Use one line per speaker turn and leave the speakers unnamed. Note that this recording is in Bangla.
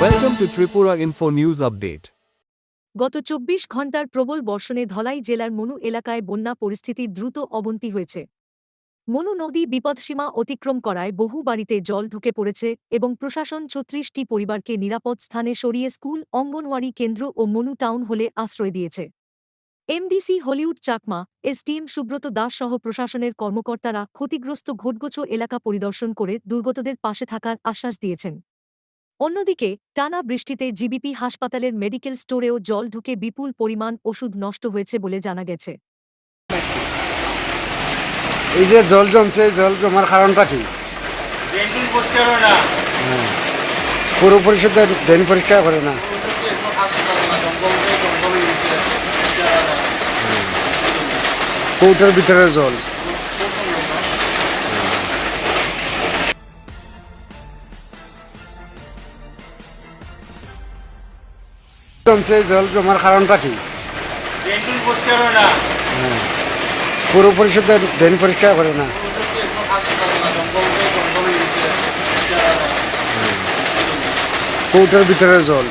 Welcome to Tripura Info News Update.
গত ২৪ ঘণ্টার প্রবল বর্ষণে ধলাই জেলার মনু এলাকায় বন্যা পরিস্থিতির দ্রুত অবনতি হয়েছে। মনু নদী বিপদসীমা অতিক্রম করায় বহু বাড়িতে জল ঢুকে পড়েছে এবং প্রশাসন ৩৬টি পরিবারকে নিরাপদ স্থানে সরিয়ে স্কুল, অঙ্গনওয়াড়ি কেন্দ্র ও মনু টাউন হলে আশ্রয় দিয়েছে। MDC Hollywood Chakma, SDM Subrata Das সহ প্রশাসনের কর্মকর্তারা ক্ষতিগ্রস্ত ঘটগোছো এলাকা পরিদর্শন করে দুর্গতদের পাশে থাকার আশ্বাস দিয়েছেন। অন্যদিকে টানা বৃষ্টিতে জিবিপি হাসপাতালের মেডিকেল স্টোরেও জল ঢুকে বিপুল পরিমাণ ওষুধ নষ্ট হয়েছে বলে জানা গেছে।
এই যে জল জমছে, জল জমার কারণটা কি? পুরো পরিষদ ড্রেন পরিষ্কার করে না। কৌটার ভিতরে জল। জমছে, জল জমার কারণটা কি? পুরো পরিষদ ড্রেন পরিষ্কার করে না। কৌটার ভিতরে জল।